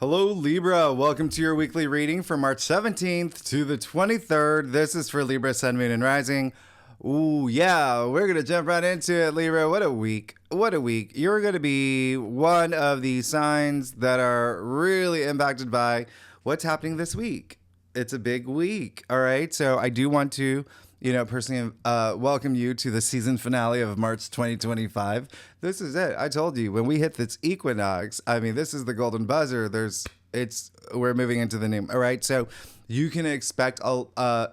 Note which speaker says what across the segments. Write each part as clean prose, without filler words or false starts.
Speaker 1: Hello, Libra. Welcome to your weekly reading from March 17th to the 23rd. This is for Libra, Sun, Moon, and Rising. Ooh, yeah, we're going to jump right into it, Libra. What a week. What a week. You're going to be one of the signs that are really impacted by what's happening this week. It's a big week, all right? So I do want to personally welcome you to the season finale of March 2025. This is it. I told you, when we hit this equinox, I mean, this is the golden buzzer. We're moving into the new, all right? So you can expect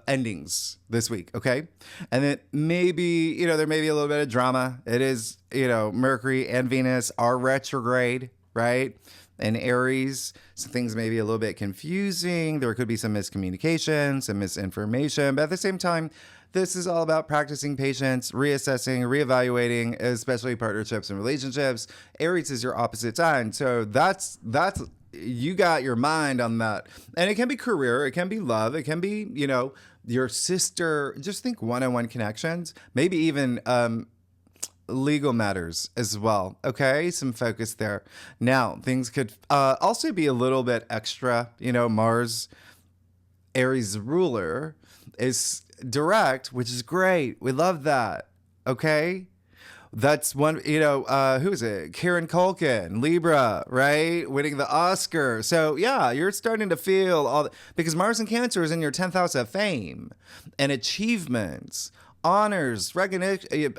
Speaker 1: endings this week, okay? And then maybe, there may be a little bit of drama. It is, Mercury and Venus are retrograde, right? And Aries, so things may be a little bit confusing. There could be some miscommunication, some misinformation, but at the same time, this is all about practicing patience, reassessing, reevaluating, especially partnerships and relationships. Aries is your opposite sign, so that's you got your mind on that. And it can be career, it can be love, it can be, your sister. Just think one-on-one connections, maybe even legal matters as well. Okay, some focus there. Now, things could also be a little bit extra. Mars, Aries ruler, is direct, which is great. We love that. Okay, that's one. Who is it? Kieran Culkin, Libra, right? Winning the Oscar. So yeah, you're starting to feel because Mars in Cancer is in your 10th house of fame and achievements, honors, recognition,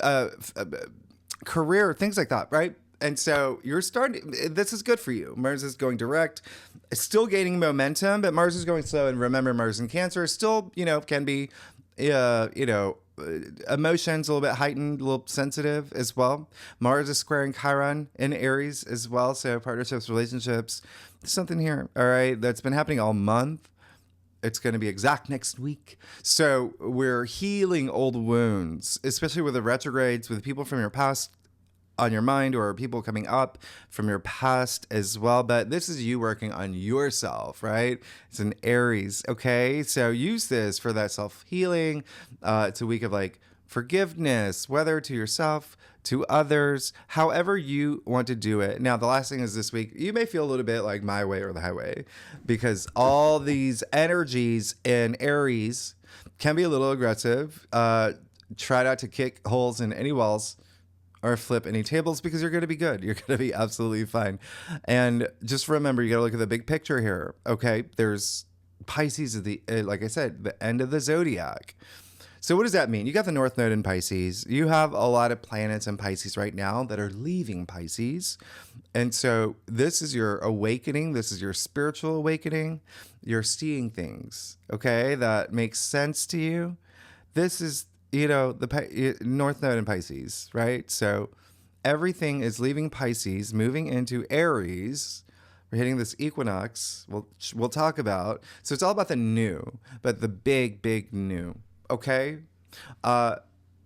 Speaker 1: career, things like that, right? And so you're starting. This is good for you. Mars is going direct. It's still gaining momentum, but Mars is going slow. And remember, Mars in Cancer still, can be, emotions a little bit heightened, a little sensitive as well. Mars is squaring Chiron in Aries as well. So partnerships, relationships, something here, all right, that's been happening all month. It's going to be exact next week. So we're healing old wounds, especially with the retrogrades, with people from your past on your mind or people coming up from your past as well. But this is you working on yourself, right? It's an Aries, okay? So use this for that self-healing. It's a week of forgiveness, whether to yourself, to others, however you want to do it. Now, the last thing is this week, you may feel a little bit like my way or the highway, because all these energies in Aries can be a little aggressive. Try not to kick holes in any walls or flip any tables, because you're going to be good. You're going to be absolutely fine. And just remember, you got to look at the big picture here. Okay. There's Pisces at like I said, the end of the zodiac. So what does that mean? You got the North Node in Pisces. You have a lot of planets in Pisces right now that are leaving Pisces. And so this is your awakening. This is your spiritual awakening. You're seeing things, okay, that makes sense to you. This is, the North Node in Pisces, right? So everything is leaving Pisces, moving into Aries. We're hitting this equinox. We'll talk about. So it's all about the new, but the big, big new. Okay,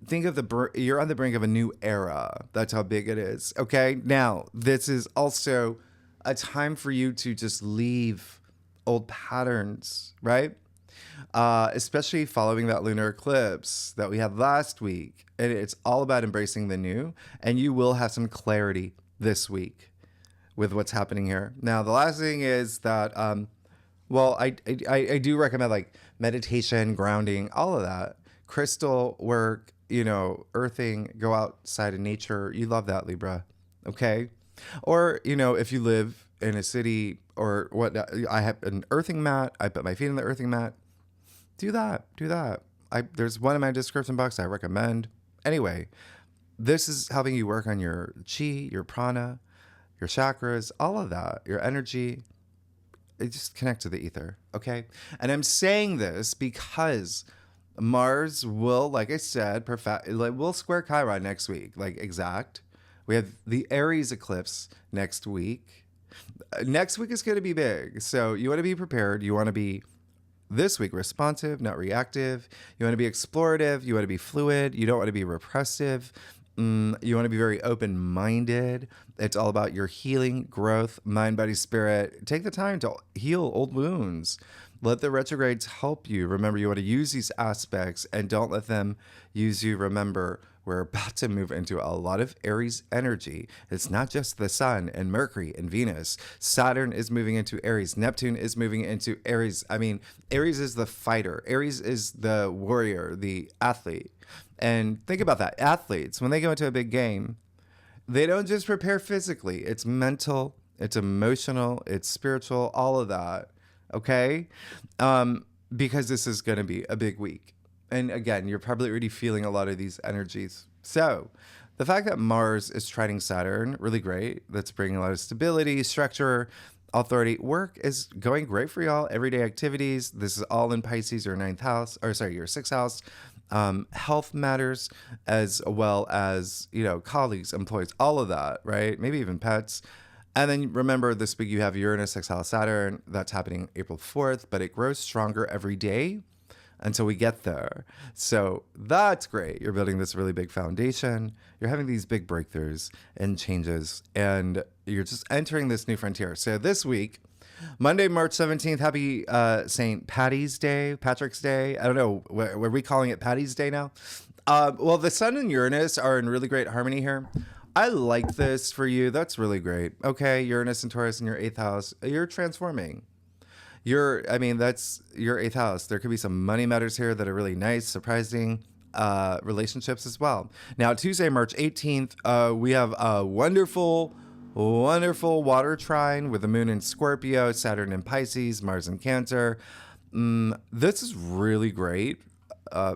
Speaker 1: think of you're on the brink of a new era. That's how big it is. Okay, now this is also a time for you to just leave old patterns, right? Especially following that lunar eclipse that we had last week. And it's all about embracing the new, and you will have some clarity this week with what's happening here. Now, the last thing is that, I do recommend meditation, grounding, all of that. Crystal work, earthing, go outside in nature. You love that, Libra. Okay. Or, if you live in a city or what, I have an earthing mat. I put my feet in the earthing mat. Do that. There's one in my description box I recommend. Anyway, this is helping you work on your chi, your prana, your chakras, all of that, your energy. Just connect to the ether, okay? And I'm saying this because Mars will, like I said, will square Chiron next week, exact. We have the Aries eclipse next week. Next week is going to be big, so you want to be prepared. You want to be, this week, responsive, not reactive. You want to be explorative. You want to be fluid. You don't want to be repressive. You want to be very open-minded. It's all about your healing, growth, mind, body, spirit. Take the time to heal old wounds. Let the retrogrades help you. Remember, you want to use these aspects and don't let them use you. Remember, we're about to move into a lot of Aries energy. It's not just the sun and Mercury and Venus. Saturn is moving into Aries. Neptune is moving into Aries. I mean, Aries is the fighter. Aries is the warrior, the athlete. And think about that. Athletes, when they go into a big game, they don't just prepare physically. It's mental, it's emotional, it's spiritual, all of that. Okay? Because this is going to be a big week. And again, you're probably already feeling a lot of these energies. So the fact that Mars is trining Saturn, really great. That's bringing a lot of stability, structure, authority. Work is going great for y'all. Everyday activities. This is all in Pisces, your ninth house, or sorry, your sixth house. Health matters, as well as, colleagues, employees, all of that, right? Maybe even pets. And then remember, this week you have Uranus, sextile Saturn. That's happening April 4th, but it grows stronger every day until we get there. So that's great. You're building this really big foundation. You're having these big breakthroughs and changes, and you're just entering this new frontier. So this week, Monday, March 17th, happy St. Patty's Day, Patrick's Day. I don't know. Were we calling it Patty's Day now? Well, the Sun and Uranus are in really great harmony here. I like this for you. That's really great. Okay, Uranus and Taurus in your 8th house. You're transforming. That's your 8th house. There could be some money matters here that are really nice, surprising relationships as well. Now, Tuesday, March 18th, we have a wonderful water trine with the moon in Scorpio, Saturn in Pisces, Mars in Cancer. This is really great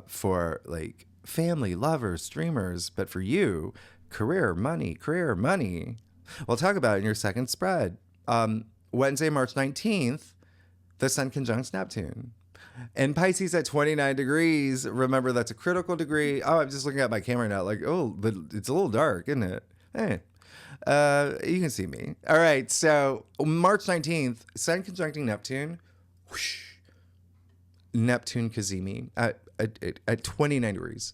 Speaker 1: for like family, lovers, dreamers, but for you, career, money. We'll talk about it in your second spread. Wednesday, March 19th, the Sun conjuncts Neptune. And Pisces at 29 degrees. Remember, that's a critical degree. Oh, I'm just looking at my camera now. Like, oh, but it's a little dark, isn't it? Hey. You can see me. All right. So March 19th, Sun conjuncting Neptune. Whoosh. Neptune Kazemi at 29 degrees.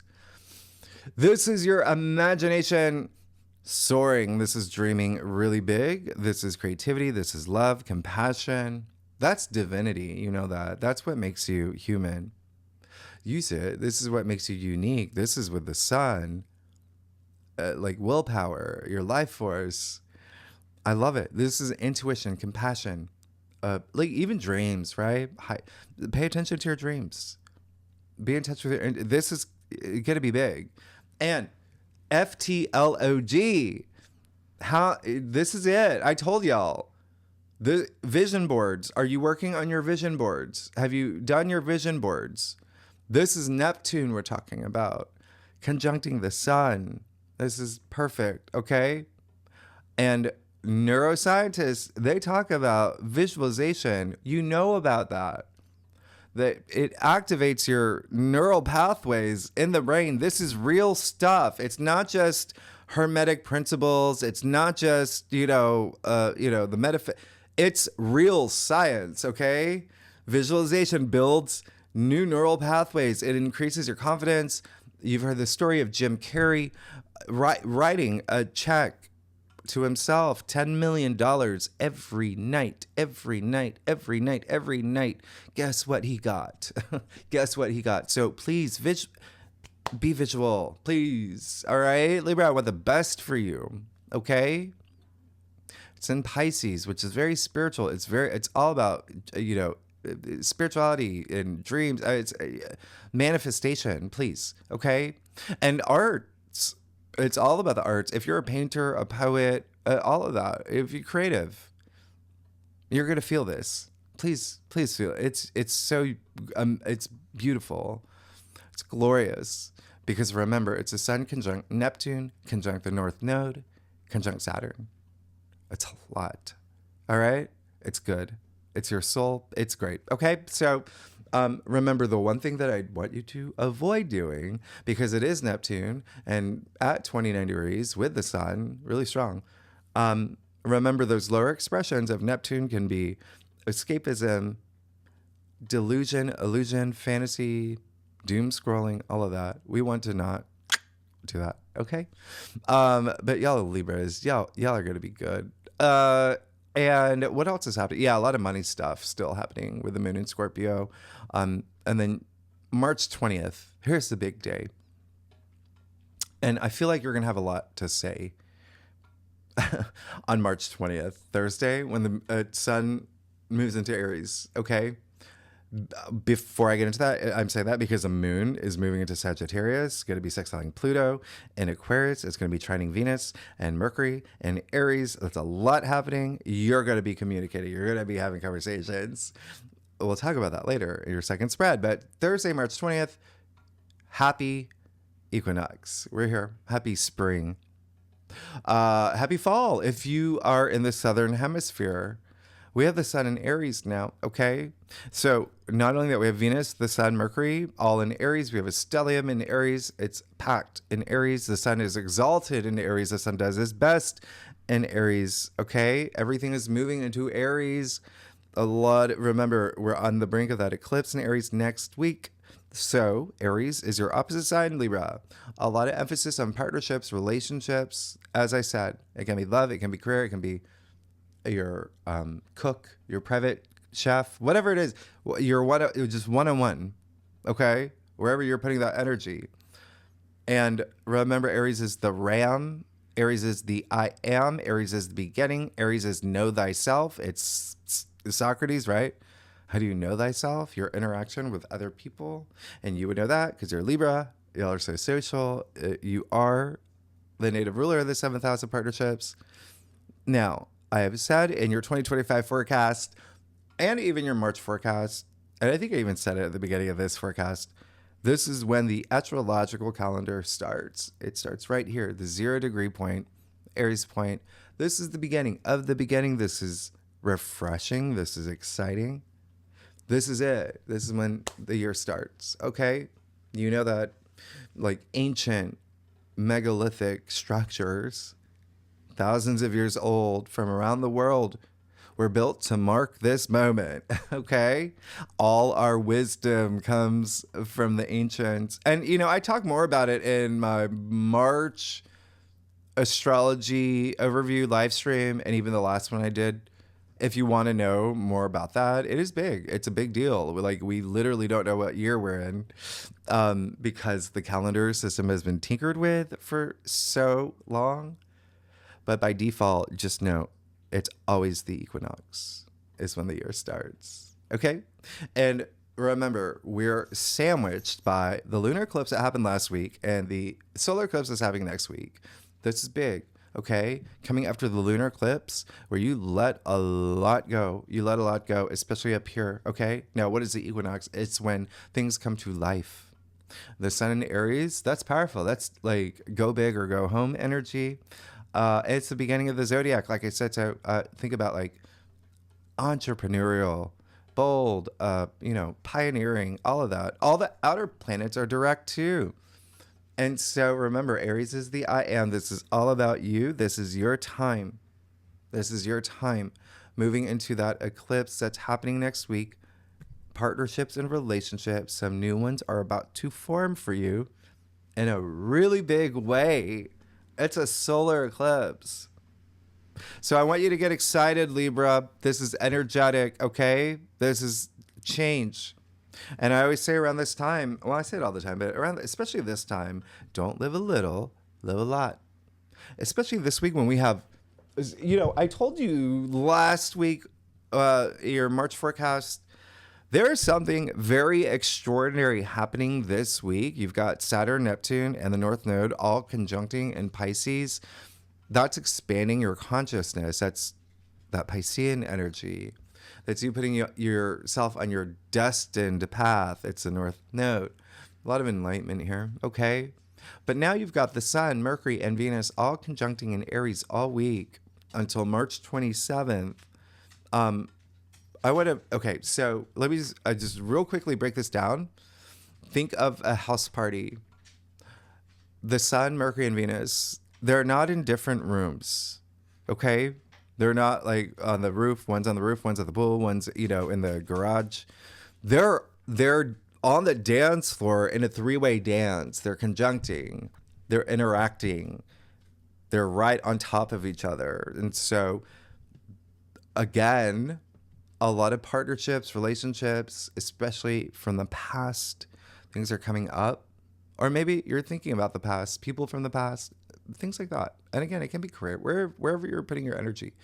Speaker 1: This is your imagination soaring. This is dreaming really big. This is creativity. This is love, compassion. That's divinity. You know that. That's what makes you human. Use it. This is what makes you unique. This is with the sun. Like willpower, your life force. I love it. This is intuition, compassion, like even dreams, right? Pay attention to your dreams. Be in touch with your. And this is going to be big. And FTLOG. This is it. I told y'all. The vision boards. Are you working on your vision boards? Have you done your vision boards? This is Neptune we're talking about, conjuncting the sun. This is perfect, okay? And neuroscientists, they talk about visualization. You know about that. That it activates your neural pathways in the brain. This is real stuff. It's not just hermetic principles. It's not just, the metaphysics. It's real science, okay? Visualization builds new neural pathways. It increases your confidence. You've heard the story of Jim Carrey writing a check to himself, $10 million every night. Guess what he got? So please, be visual, please. All right, Libra, I want the best for you. Okay. It's in Pisces, which is very spiritual. It's all about, spirituality and dreams. It's manifestation, please. Okay. And arts. It's all about the arts. If you're a painter, a poet, all of that. If you're creative, you're going to feel this. Please feel it. It's so, it's beautiful. It's glorious. Because remember, it's a Sun conjunct Neptune, conjunct the North Node, conjunct Saturn. It's a lot. All right? It's good. It's your soul. It's great. Okay? So remember, the one thing that I want you to avoid doing, because it is Neptune and at 29 degrees with the sun, really strong. Remember, those lower expressions of Neptune can be escapism, delusion, illusion, fantasy, doom scrolling, all of that. We want to not do that. Okay? But y'all are Libras. Y'all are going to be good. And what else is happening? Yeah, a lot of money stuff still happening with the moon in Scorpio. And then March 20th, here's the big day. And I feel like you're going to have a lot to say on March 20th, Thursday, when the sun moves into Aries. Okay. Before I get into that, I'm saying that because the moon is moving into Sagittarius, going to be sextiling Pluto in Aquarius. It's going to be trining Venus and Mercury and Aries. That's a lot happening. You're going to be communicating. You're going to be having conversations. We'll talk about that later in your second spread. But Thursday, March 20th, happy equinox. We're here. Happy spring. Happy fall. If you are in the southern hemisphere, we have the sun in Aries now, okay? So not only that, we have Venus, the sun, Mercury, all in Aries. We have a stellium in Aries. It's packed in Aries. The sun is exalted in Aries. The sun does its best in Aries, okay? Everything is moving into Aries. Remember, we're on the brink of that eclipse in Aries next week. So Aries is your opposite sign, Libra. A lot of emphasis on partnerships, relationships. As I said, it can be love, it can be career, it can be your cook, your private chef, whatever it is, just one-on-one, okay? Wherever you're putting that energy. And remember, Aries is the ram. Aries is the I am. Aries is the beginning. Aries is know thyself. It's Socrates, right? How do you know thyself? Your interaction with other people. And you would know that because you're Libra. Y'all are so social. You are the native ruler of the 7th house of partnerships. Now, I have said in your 2025 forecast and even your March forecast, and I think I even said it at the beginning of this forecast, this is when the astrological calendar starts. It starts right here, the 0 degree point, Aries point. This is the beginning of the beginning. This is refreshing. This is exciting. This is it. This is when the year starts. Okay? You know that like ancient megalithic structures, thousands of years old from around the world, were built to mark this moment. Okay? All our wisdom comes from the ancients. And, I talk more about it in my March astrology overview live stream and even the last one I did. If you want to know more about that, it is big. It's a big deal. Like, we literally don't know what year we're in because the calendar system has been tinkered with for so long. But by default, just know it's always the equinox is when the year starts. Okay? And remember, we're sandwiched by the lunar eclipse that happened last week and the solar eclipse that's happening next week. This is big. Okay, coming after the lunar eclipse, where you let a lot go. You let a lot go, especially up here. Okay, now what is the equinox? It's when things come to life. The sun in Aries, that's powerful. That's like go big or go home energy. It's the beginning of the zodiac. Like I said, so think about like entrepreneurial, bold, pioneering, all of that. All the outer planets are direct too. And so remember, Aries is the I am. This is all about you. This is your time. This is your time. Moving into that eclipse that's happening next week. Partnerships and relationships, some new ones are about to form for you in a really big way. It's a solar eclipse. So I want you to get excited, Libra. This is energetic, okay? This is change. And I always say around this time, well, I say it all the time, but especially this time, don't live a little, live a lot. Especially this week when we have, I told you last week, your March forecast, there is something very extraordinary happening this week. You've got Saturn, Neptune, and the North Node all conjuncting in Pisces. That's expanding your consciousness. That's that Piscean energy. That's you putting yourself on your destined path. It's the North Node. A lot of enlightenment here. Okay. But now you've got the Sun, Mercury, and Venus all conjuncting in Aries all week until March 27th. So let me just real quickly break this down. Think of a house party. The Sun, Mercury, and Venus, they're not in different rooms. Okay? They're not like on the roof. One's on the roof, one's at the pool, one's, in the garage. They're on the dance floor in a three-way dance. They're conjuncting. They're interacting. They're right on top of each other. And so, again, a lot of partnerships, relationships, especially from the past, things are coming up. Or maybe you're thinking about the past, people from the past, things like that. And again, it can be career, wherever you're putting your energy.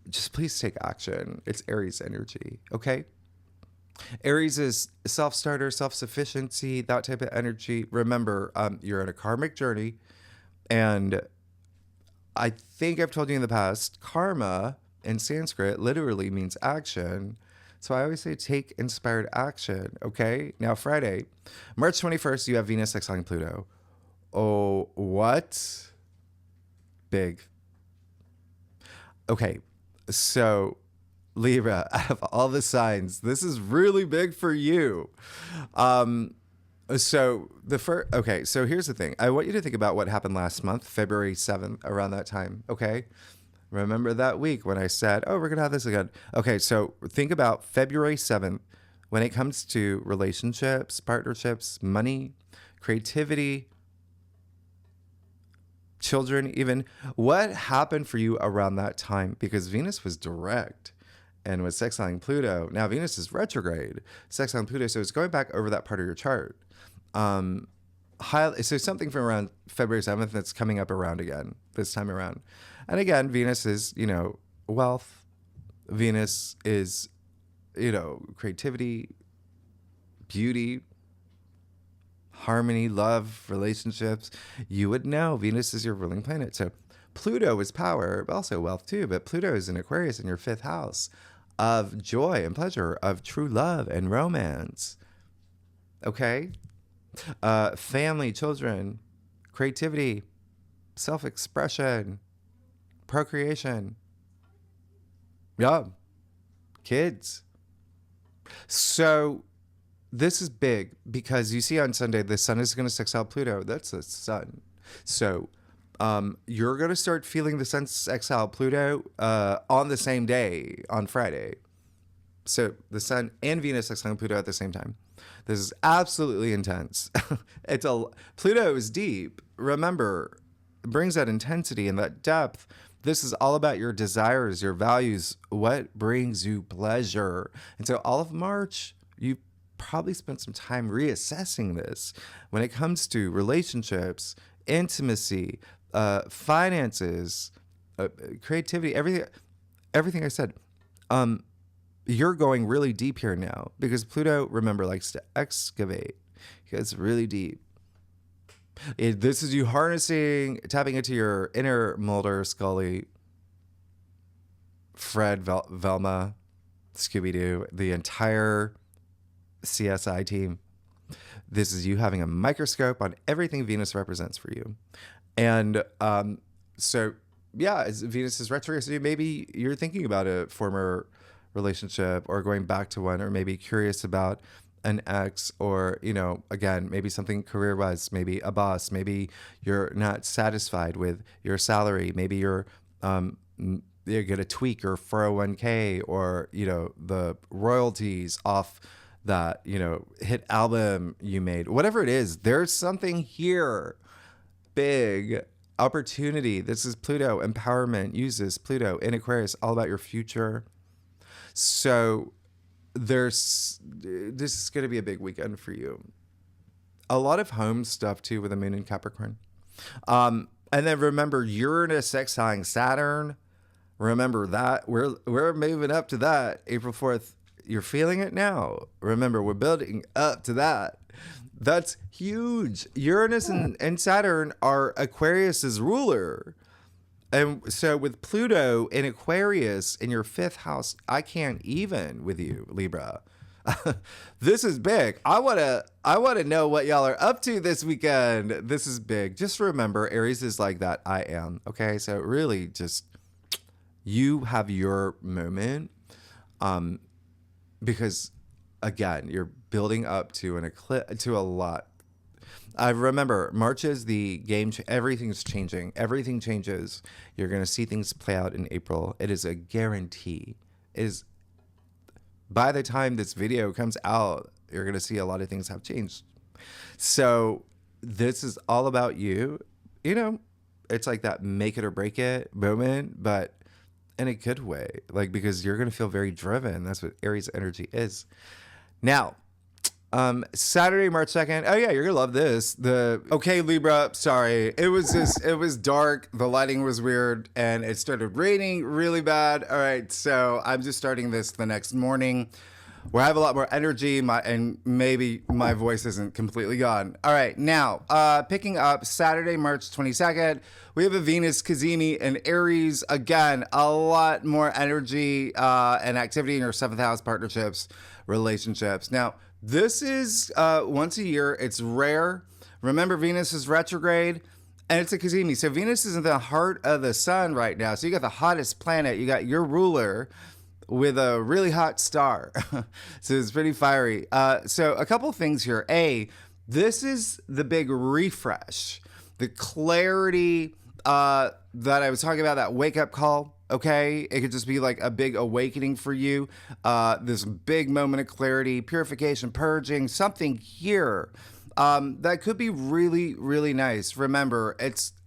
Speaker 1: Just please take action. It's Aries energy, okay? Aries is self-starter, self-sufficiency, that type of energy. Remember, you're on a karmic journey, and I think I've told you in the past, karma in Sanskrit literally means action. So I always say take inspired action, okay? Now, Friday, March 21st, you have Venus exiling Pluto. Oh, what? Big. Okay, so Libra, out of all the signs, this is really big for you. So here's the thing. I want you to think about what happened last month, February 7th, around that time, okay? Remember that week when I said, oh, we're going to have this again. Okay, so think about February 7th when it comes to relationships, partnerships, money, creativity, children, even. What happened for you around that time? Because Venus was direct and was sextiling Pluto. Now Venus is retrograde, sextiling Pluto, so it's going back over that part of your chart. So something from around February 7th that's coming up around again this time around. And again, Venus is, wealth. Venus is, creativity, beauty, harmony, love, relationships. You would know Venus is your ruling planet. So Pluto is power, but also wealth too. But Pluto is in Aquarius in your 5th house of joy and pleasure, of true love and romance. Okay? Family, children, creativity, self-expression, procreation. Yeah. Kids. So this is big because you see on Sunday, the sun is going to sextile Pluto. That's the sun. So you're going to start feeling the sun sextile Pluto on the same day, on Friday. So the sun and Venus sextiling Pluto at the same time. This is absolutely intense. Pluto is deep. Remember, it brings that intensity and that depth. This is all about your desires, your values, what brings you pleasure. And so all of March, you probably spent some time reassessing this when it comes to relationships, intimacy, finances, creativity, everything I said. You're going really deep here now because Pluto, remember, likes to excavate. It gets really deep. This is you tapping into your inner Mulder, Scully, Fred, Velma, Scooby-Doo, the entire CSI team. This is you having a microscope on everything Venus represents for you. And as Venus is retrograde, so maybe you're thinking about a former relationship or going back to one, or maybe curious about an ex, or, again, maybe something career-wise, maybe a boss, maybe you're not satisfied with your salary, maybe you're going to tweak your 401k or, the royalties off that, hit album you made, whatever it is, there's something here, big opportunity. This is Pluto, empowerment, uses Pluto in Aquarius, all about your future. So this is going to be a big weekend for you. A lot of home stuff too with the moon in Capricorn. And then remember, Uranus sextiling Saturn. Remember that we're moving up to that April 4th. You're feeling it now. Remember, we're building up to that. That's huge. Uranus and Saturn are Aquarius's ruler. And so with Pluto in Aquarius in your 5th house, I can't even with you, Libra. This is big. I want to know what y'all are up to this weekend. This is big. Just remember, Aries is like that I am. Okay? So really just you have your moment. Because again, you're building up to a lot. I remember March is the game. Everything's changing. Everything changes. You're going to see things play out in April. It is a guarantee. By the time this video comes out, you're going to see a lot of things have changed. So this is all about you. It's like that make it or break it moment, but in a good way. Because you're going to feel very driven. That's what Aries energy is. Now, Saturday, March 2nd. Oh yeah, you're gonna love this. Okay, Libra, sorry. It was dark, the lighting was weird, and it started raining really bad. All right, so I'm just starting this the next morning. Where I have a lot more energy, and maybe my voice isn't completely gone. All right, now, picking up Saturday, March 22nd, we have a Venus Cazimi in Aries. Again, a lot more energy and activity in your 7th house, partnerships, relationships. Now, this is once a year. It's rare. Remember, Venus is retrograde. And it's a Cazimi. So Venus is in the heart of the sun right now. So you got the hottest planet. You got your ruler with a really hot star. So it's pretty fiery. So a couple things here. This is the big refresh. The clarity that I was talking about, that wake-up call. Okay, it could just be like a big awakening for you. This big moment of clarity, purification, purging, something here that could be really, really nice. Remember,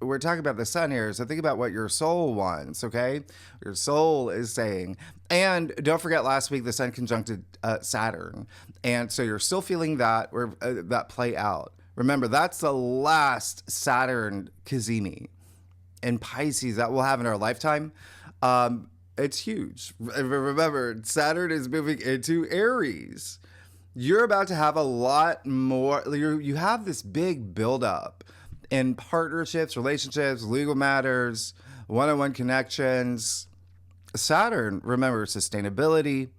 Speaker 1: we're talking about the sun here, so think about what your soul wants. Okay, your soul is saying. And don't forget, last week the sun conjuncted Saturn, and so you're still feeling that play out. Remember, that's the last Saturn Cazimi in Pisces that we'll have in our lifetime. It's huge. Remember, Saturn is moving into Aries. You're about to have a lot more. You have this big buildup in partnerships, relationships, legal matters, one-on-one connections. Saturn, remember, sustainability,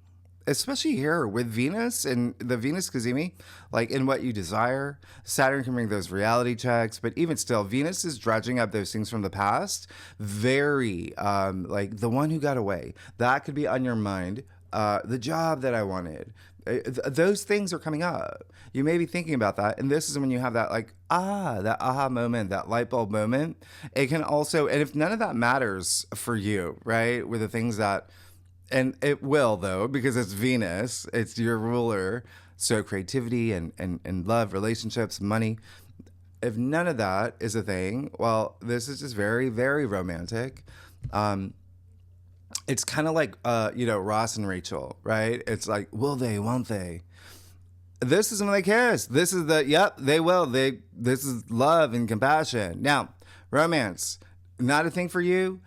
Speaker 1: especially here with Venus and the Venus Cazimi, like in what you desire. Saturn can bring those reality checks, but even still, Venus is dredging up those things from the past. Very, like the one who got away. That could be on your mind. The job that I wanted. Those things are coming up. You may be thinking about that. And this is when you have that that aha moment, that light bulb moment. It can also, and if none of that matters for you, right, with the things that, and it will though, because it's Venus, it's your ruler. So creativity and love, relationships, money. If none of that is a thing, well, this is just very, very romantic. It's kind of like, Ross and Rachel, right? It's like, will they, won't they? This is when they kiss. This is they will. This is love and compassion. Now, romance, not a thing for you.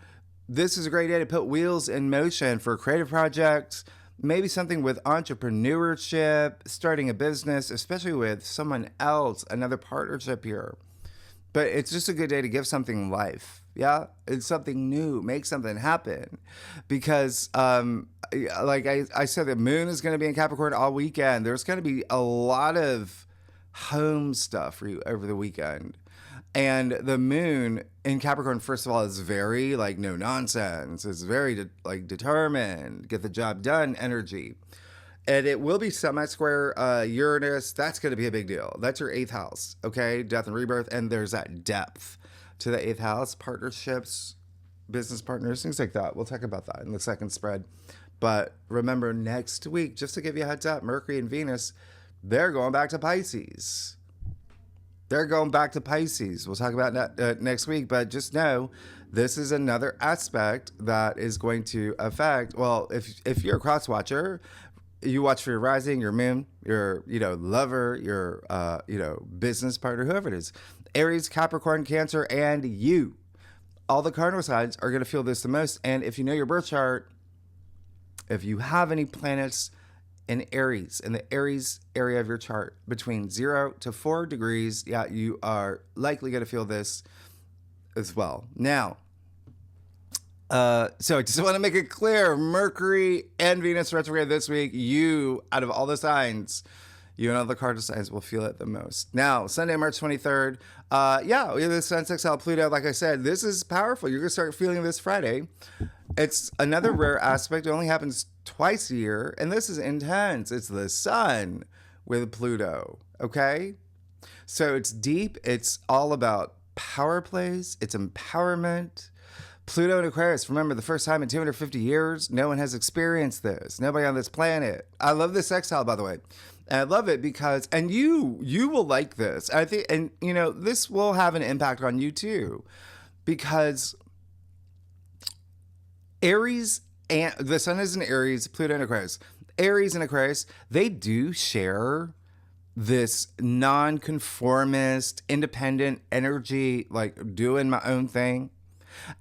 Speaker 1: This is a great day to put wheels in motion for creative projects, maybe something with entrepreneurship, starting a business, especially with someone else, another partnership here. But it's just a good day to give something life. Yeah, it's something new. Make something happen. Because, like I said, the moon is going to be in Capricorn all weekend. There's going to be a lot of home stuff for you over the weekend. And the moon in Capricorn, first of all, is very no nonsense. It's very determined, get the job done energy. And it will be semi-square Uranus. That's going to be a big deal. That's your 8th house, okay? Death and rebirth. And there's that depth to the 8th house. Partnerships, business partners, things like that. We'll talk about that in the second spread. But remember, next week, just to give you a heads up, Mercury and Venus, they're going back to Pisces. They're going back to Pisces. We'll talk about that next week. But just know, this is another aspect that is going to affect, well, if you're a cross watcher, you watch for your rising, your moon, your, lover, your, business partner, whoever it is. Aries, Capricorn, Cancer, and you. All the cardinal signs are going to feel this the most. And if you know your birth chart, if you have any planets in Aries, in the Aries area of your chart, between 0 to 4 degrees, you are likely going to feel this as well. Now, so I just want to make it clear, Mercury and Venus retrograde this week. You, out of all the signs, you and all the cardinal signs will feel it the most. Now, Sunday, March 23rd, we have the Sun sextile Pluto. Like I said, this is powerful. You're going to start feeling this Friday. It's another rare aspect. It only happens twice a year, and this is intense. It's the Sun with Pluto, okay? So it's deep. It's all about power plays. It's empowerment. Pluto and Aquarius, remember, the first time in 250 years, no one has experienced this. Nobody on this planet. I love this sextile, by the way. And I love it because, and you will like this. I think, and this will have an impact on you too, because Aries and the Sun is in Aries, Pluto and Aquarius. Aries and Aquarius, they do share this non-conformist, independent energy, like doing my own thing.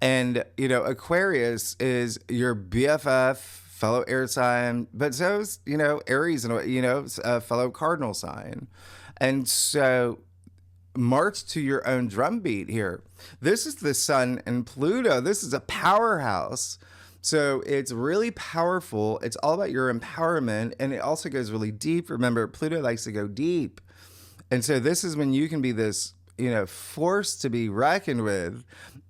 Speaker 1: And, Aquarius is your BFF, fellow air sign, but so's, Aries and, a fellow cardinal sign. And so march to your own drumbeat here. This is the Sun and Pluto. This is a powerhouse. So it's really powerful. It's all about your empowerment. And it also goes really deep. Remember, Pluto likes to go deep. And so this is when you can be this, force to be reckoned with.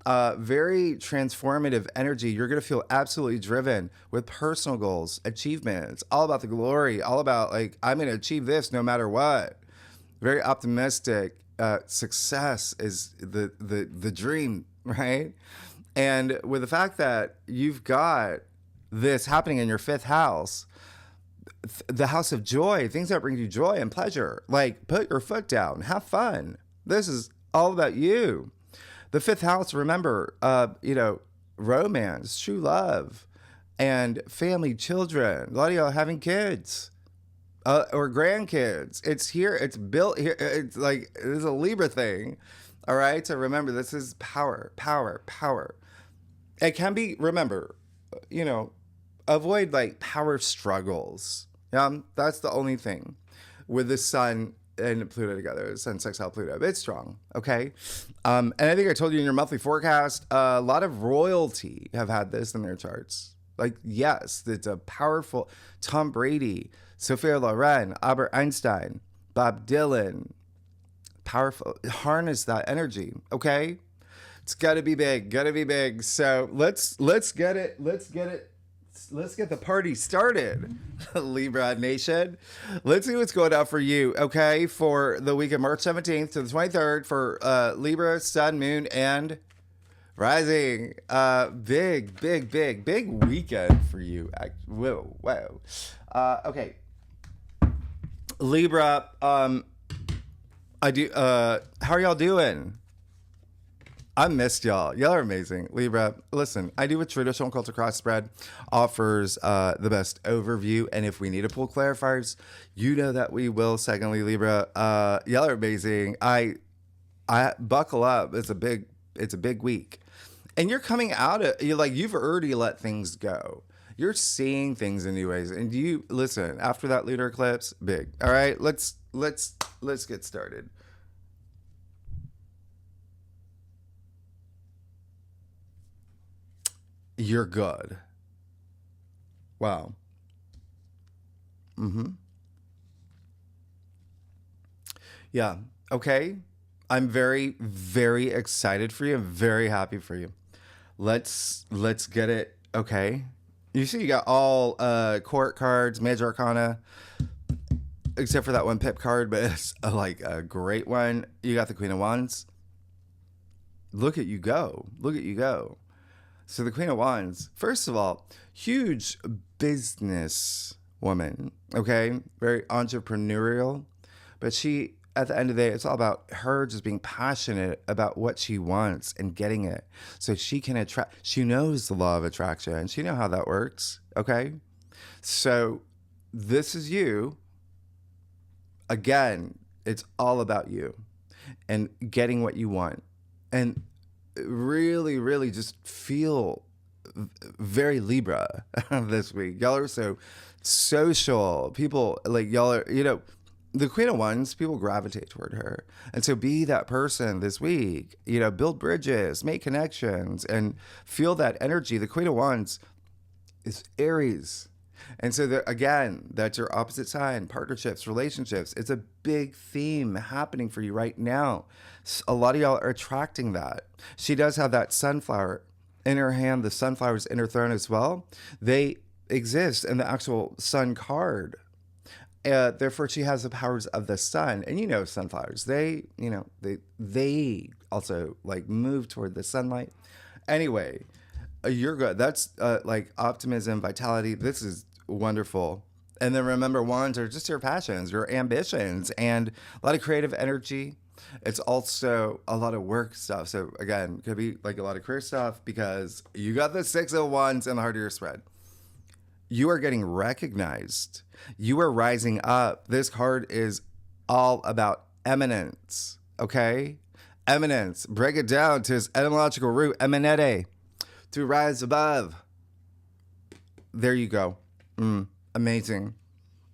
Speaker 1: Very transformative energy. You're going to feel absolutely driven with personal goals, achievement. It's all about the glory, all about like, I'm going to achieve this no matter what. Very optimistic. Success is the dream, right? And with the fact that you've got this happening in your fifth house, the house of joy, things that bring you joy and pleasure, like put your foot down, have fun. This is all about you. The fifth house, remember, romance, true love, and family, children. A lot of y'all having kids. Or grandkids. It's here. It's built here. It's like, it's a Libra thing. All right. So remember, this is power, power, power. It can be, remember, avoid like power struggles. Yeah. That's the only thing with the Sun and Pluto together. Sun sextile Pluto. It's strong. Okay. And I think I told you in your monthly forecast, a lot of royalty have had this in their charts. Like, yes, it's a powerful Tom Brady, Sophia Loren, Albert Einstein, Bob Dylan. Powerful. Harness that energy. Okay. It's gotta be big. Gotta be big. So let's get it. Let's get the party started, Libra Nation. Let's see what's going on for you. Okay. For the week of March 17th to the 23rd for Libra, Sun, Moon, and Rising. Big weekend for you. Whoa. Okay. Libra, how are y'all doing? I missed y'all. Y'all are amazing. Libra, listen, I do a traditional culture cross spread, offers the best overview, and if we need to pull clarifiers, you know that we will. Secondly, Libra, y'all are amazing. I buckle up. It's a big week. And you're coming out of, you've already let things go. You're seeing things in new ways. And you listen, after that lunar eclipse, big. All right, let's get started. You're good. Wow. Yeah. Okay. I'm very, very excited for you. I'm very happy for you. Let's get it. Okay. You see, you got all court cards, major arcana, except for that one pip card, but it's a great one. You got the Queen of Wands. Look at you go. Look at you go. So the Queen of Wands, first of all, huge business woman. Okay. Very entrepreneurial, but she, at the end of the day, it's all about her just being passionate about what she wants and getting it. So she can attract, she knows the law of attraction. She knows how that works. Okay. So this is you. Again, it's all about you and getting what you want. And really, really just feel very Libra this week. Y'all are so social. People, y'all are, the Queen of Wands, people gravitate toward her. And so be that person this week, build bridges, make connections, and feel that energy. The Queen of Wands is Aries. And so, again, that's your opposite sign, partnerships, relationships. It's a big theme happening for you right now. A lot of y'all are attracting that. She does have that sunflower in her hand, the sunflowers in her throne as well. They exist in the actual sun card. Therefore, she has the powers of the sun. And sunflowers, they also move toward the sunlight. Anyway, you're good. That's optimism, vitality. This is wonderful. And then remember, wands are just your passions, your ambitions, and a lot of creative energy. It's also a lot of work stuff. So again, could be a lot of career stuff because you got the 6 of Wands in the heart of your spread. You are getting recognized. You are rising up. This card is all about eminence, okay? Eminence. Break it down to its etymological root, eminere, to rise above. There you go. Amazing.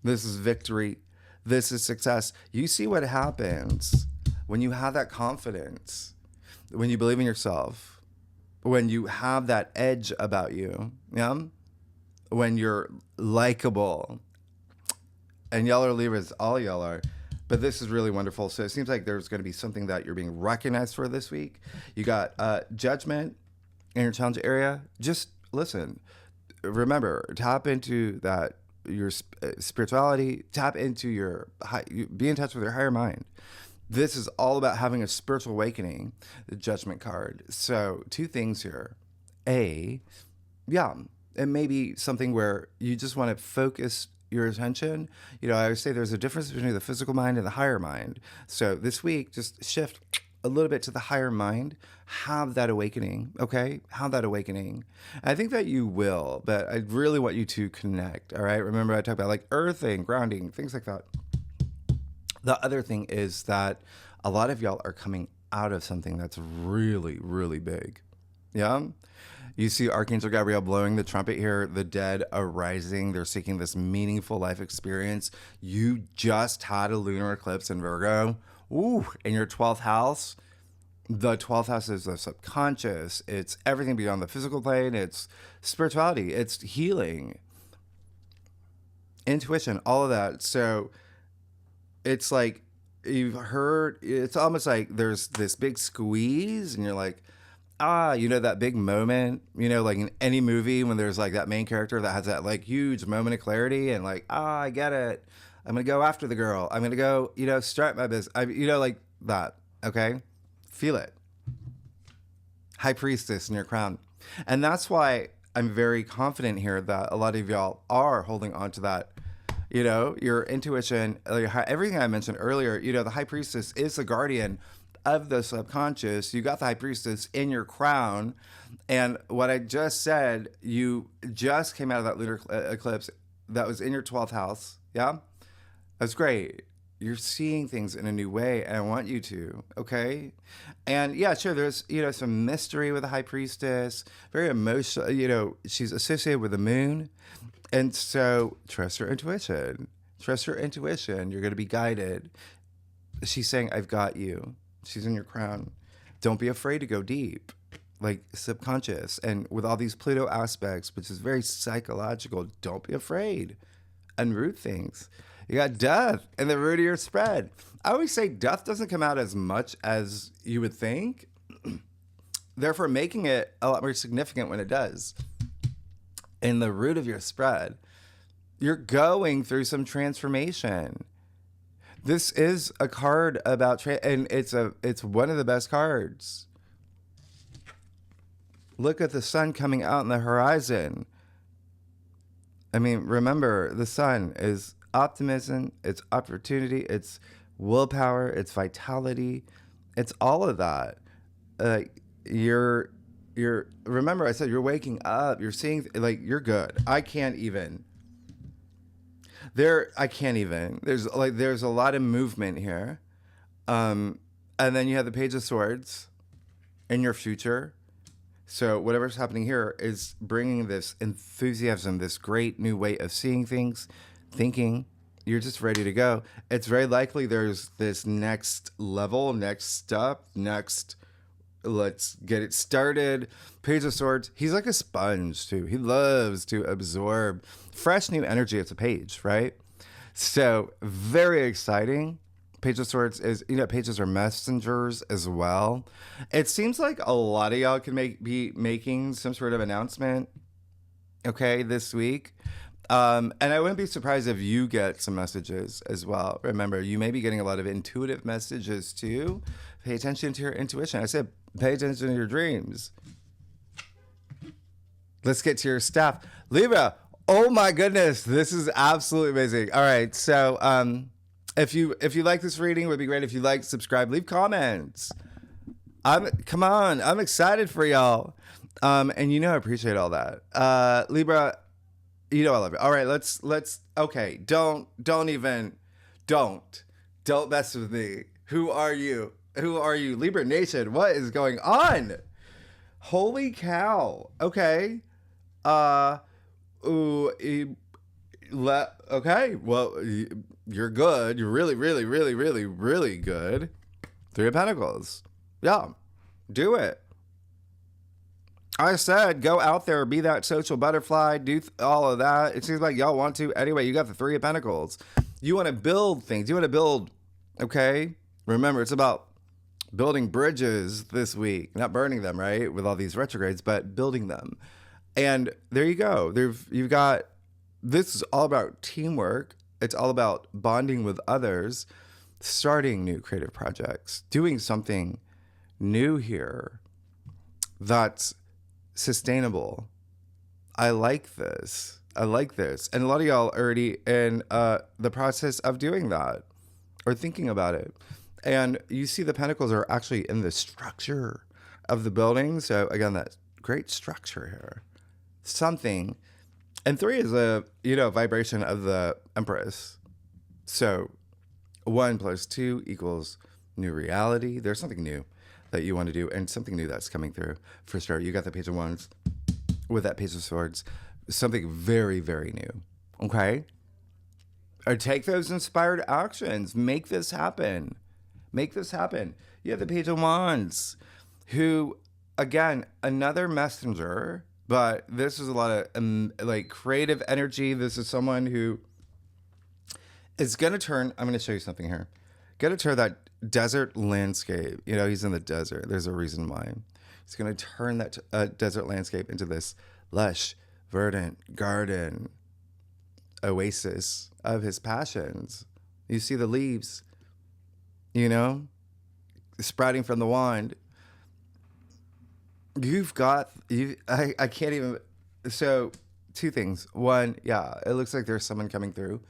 Speaker 1: This is victory. This is success. You see what happens when you have that confidence, when you believe in yourself, when you have that edge about you, yeah? When you're likable. And y'all are Libras, all y'all are. But this is really wonderful. So it seems like there's going to be something that you're being recognized for this week. You got judgment in your challenge area. Just listen. Remember, tap into that, your spirituality. Tap into be in touch with your higher mind. This is all about having a spiritual awakening, the judgment card. So 2 things here. It may be something where you just want to focus your attention. I always say there's a difference between the physical mind and the higher mind. So this week, just shift a little bit to the higher mind. Have that awakening, okay? Have that awakening. I think that you will, but I really want you to connect, all right? Remember, I talked about like earthing, grounding, things like that. The other thing is that a lot of y'all are coming out of something that's really, really big. Yeah? You see Archangel Gabriel blowing the trumpet here, the dead arising. They're seeking this meaningful life experience. You just had a lunar eclipse in Virgo. Ooh, in your 12th house. The 12th house is the subconscious. It's everything beyond the physical plane. It's spirituality. It's healing. Intuition, all of that. So it's like you've heard, it's almost like there's this big squeeze and you're like, that big moment, like in any movie when there's like that main character that has that like huge moment of clarity and like, I get it. I'm going to go after the girl. I'm going to go, start my business. Like that. Okay. Feel it. High priestess in your crown. And that's why I'm very confident here that a lot of y'all are holding on to that, your intuition, everything I mentioned earlier, the high priestess is the guardian of the subconscious. You got the high priestess in your crown. And what I just said, you just came out of that lunar eclipse that was in your 12th house. Yeah. That's great. You're seeing things in a new way, and I want you to, okay? And yeah, sure, there's, some mystery with the high priestess, very emotional, she's associated with the moon. And so trust your intuition. Trust your intuition. You're going to be guided. She's saying, I've got you. She's in your crown. Don't be afraid to go deep, like subconscious. And with all these Pluto aspects, which is very psychological, don't be afraid. Unroot things. You got death in the root of your spread. I always say death doesn't come out as much as you would think, therefore making it a lot more significant when it does. In the root of your spread, you're going through some transformation. This is a card about and it's one of the best cards. Look at the sun coming out in the horizon. I mean, remember, the sun is optimism, it's opportunity, it's willpower, it's vitality, it's all of that. You're remember I said you're waking up, you're seeing, like, you're good. I can't even. There's a lot of movement here. And then you have the Page of Swords in your future. So whatever's happening here is bringing this enthusiasm, this great new way of seeing things, thinking. You're just ready to go. It's very likely there's this next level, next step, let's get it started. Page of Swords. He's like a sponge too. He loves to absorb fresh new energy. It's a page, right? So very exciting. Page of Swords is, pages are messengers as well. It seems like a lot of y'all can be making some sort of announcement, okay, this week. And I wouldn't be surprised if you get some messages as well. Remember, you may be getting a lot of intuitive messages too. Pay attention to your intuition. I said, pay attention to your dreams. Let's get to your staff. Libra, oh my goodness, this is absolutely amazing. All right, so if you like this reading, it would be great if you like, subscribe, leave comments. Come on, I'm excited for y'all. And I appreciate all that. Libra, I love it. All right, let's okay, don't Don't mess with me. Who are you? Who are you? Libra Nation, what is going on? Holy cow. Okay. Uh, ooh, okay. Well, you're good. You're really, really, really, really, really good. Three of Pentacles. Yeah. Do it. I said, go out there, be that social butterfly, do all of that. It seems like y'all want to. Anyway, you got the Three of Pentacles. You want to build things. You want to build, okay? Remember, it's about building bridges this week. Not burning them, right? With all these retrogrades, but building them. And there you go. You've got, this is all about teamwork. It's all about bonding with others, starting new creative projects, doing something new here that's sustainable. I like this. I like this. And a lot of y'all are already in the process of doing that or thinking about it. And you see the pentacles are actually in the structure of the building. So again, that great structure here. Something. And three is a, vibration of the Empress. So 1 + 2 equals new reality. There's something new that you want to do and something new that's coming through. For sure, you got the Page of Wands with that Page of Swords. Something very, very new. Okay? Or take those inspired actions. Make this happen. Make this happen. You have the Page of Wands, who, again, another messenger, but this is a lot of creative energy. This is someone who is going to turn, I'm going to show you something here. Going to turn that desert landscape. He's in the desert. There's a reason why. He's going to turn that desert landscape into this lush, verdant garden oasis of his passions. You see the leaves, sprouting from the wand. I can't even. So, two things. One, yeah, it looks like there's someone coming through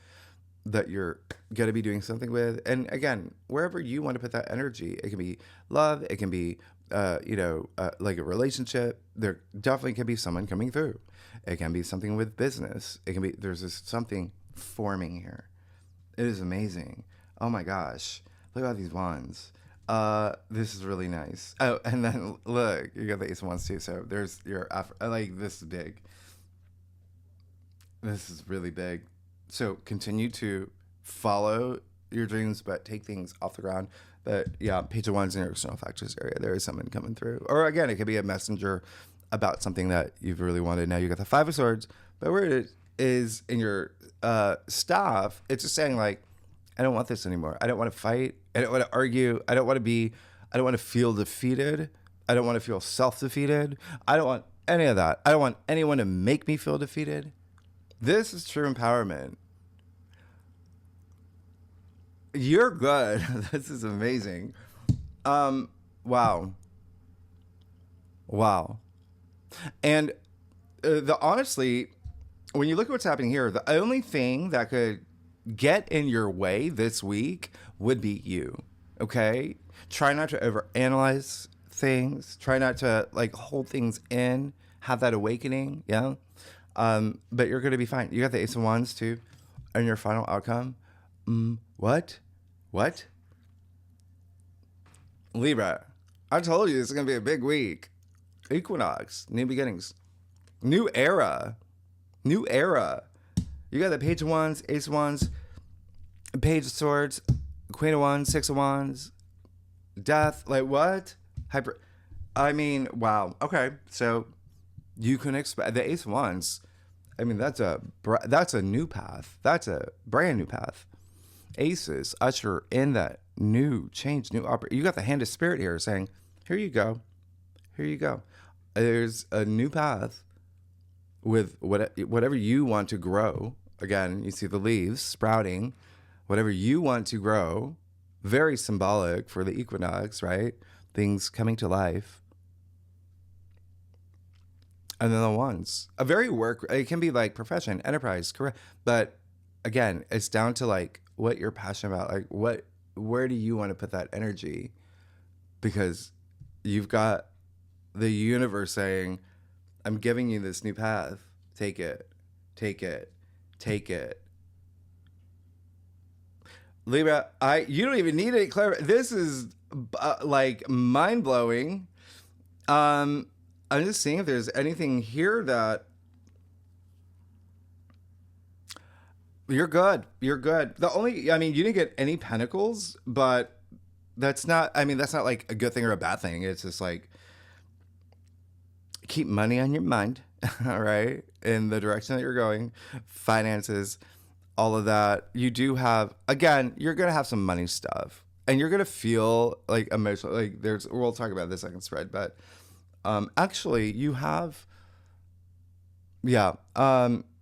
Speaker 1: that you're going to be doing something with. And again, wherever you want to put that energy, it can be love, it can be, like a relationship. There definitely can be someone coming through. It can be something with business. It can be, there's something forming here. It is amazing. Oh my gosh. Look at all these wands. This is really nice. Oh, and then look, you got the Ace of Wands too. So there's your, this is big. This is really big. So continue to follow your dreams, but take things off the ground. But yeah, Page of Wands in your external factors area. There is someone coming through. Or again, it could be a messenger about something that you've really wanted. Now you got the Five of Swords, but where it is in your staff, it's just saying like, I don't want this anymore. I don't want to fight. I don't want to argue. I don't want to feel defeated. I don't want to feel self-defeated. I don't want any of that. I don't want anyone to make me feel defeated. This is true empowerment. You're good. This is amazing. Wow. And honestly, when you look at what's happening here, the only thing that could get in your way this week would be you. Okay? Try not to overanalyze things. Try not to hold things in. Have that awakening. Yeah. But you're going to be fine. You got the Ace of Wands too. And your final outcome. What? Libra, I told you this is going to be a big week. Equinox, new beginnings, new era. You got the Page of Wands, Ace of Wands, Page of Swords, Queen of Wands, Six of Wands, Death. What? Wow. Okay, so you can expect the Ace of Wands. That's a new path. That's a brand new path. Aces usher in that new change, new opportunity. You got the Hand of Spirit here saying, here you go. There's a new path with whatever you want to grow. Again, you see the leaves sprouting. Whatever you want to grow. Very symbolic for the equinox, right? Things coming to life. And then the Wands. A very it can be like profession, enterprise, career. But again, it's down to what you're passionate about. Where do you want to put that energy? Because you've got the universe saying, I'm giving you this new path. Take it. Libra, you don't even need any clarity. This is like mind blowing. I'm just seeing if there's anything here that you're good. You're good. The only, I mean, you didn't get any pentacles, but that's not, I mean, that's not like a good thing or a bad thing. It's just like keep money on your mind, all right, in the direction that you're going, finances, all of that. You do have, again, you're going to have some money stuff and you're going to feel like emotional, like we'll talk about this second spread, but actually you have, yeah,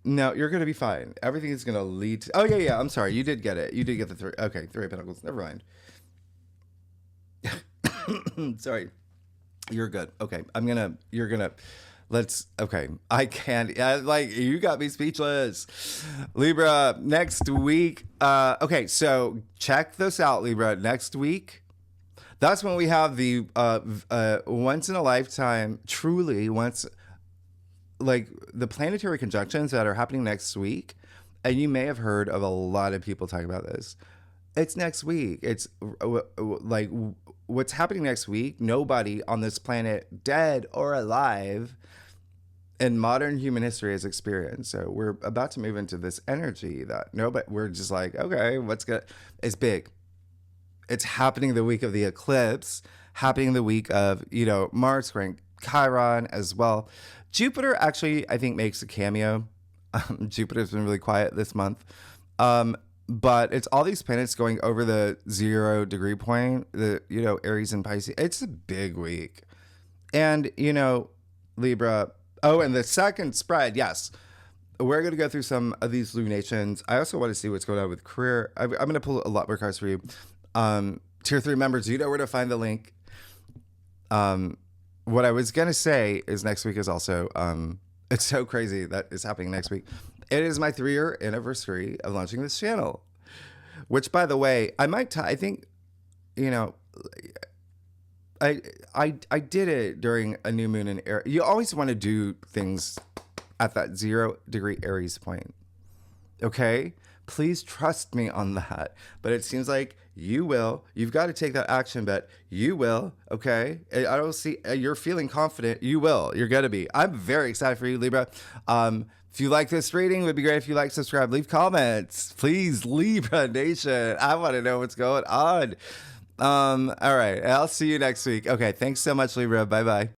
Speaker 1: no, you're going to be fine. Everything is going to lead to, oh yeah, I'm sorry. You did get it. You did get the three. Okay. Three of Pentacles. Never mind. Sorry. You're good. Okay. Okay. I can't, like, you got me speechless. Libra, next week. Okay. So check this out, Libra. Next week, that's when we have the once in a lifetime, truly once, like the planetary conjunctions that are happening next week. And you may have heard of a lot of people talking about this. It's next week. It's like what's happening next week. Nobody on this planet, dead or alive, in modern human history has experienced. So we're about to move into this energy that nobody, we're just like, okay, what's good? It's big. It's happening the week of the eclipse, happening the week of, Mars squaring Chiron as well. Jupiter actually, I think, makes a cameo. Jupiter's been really quiet this month. But it's all these planets going over the 0 degree point, Aries and Pisces. It's a big week. And, Libra. Oh, and the second spread, yes. We're going to go through some of these lunations. I also want to see what's going on with career. I'm going to pull a lot more cards for you. Tier 3 members, you know where to find the link. What I was going to say is next week is also, it's so crazy that it's happening next week. It is my 3-year anniversary of launching this channel, which, by the way, I think, I did it during a new moon in Aries. You always want to do things at that 0 degree Aries point. Okay? Please trust me on that. But it seems like you will. You've got to take that action, but you will. Okay? I don't see, you're feeling confident. You will. You're going to be. I'm very excited for you, Libra. If you like this reading, it would be great if you like, subscribe, leave comments. Please, Libra Nation. I want to know what's going on. All right. I'll see you next week. Okay. Thanks so much, Libra. Bye-bye.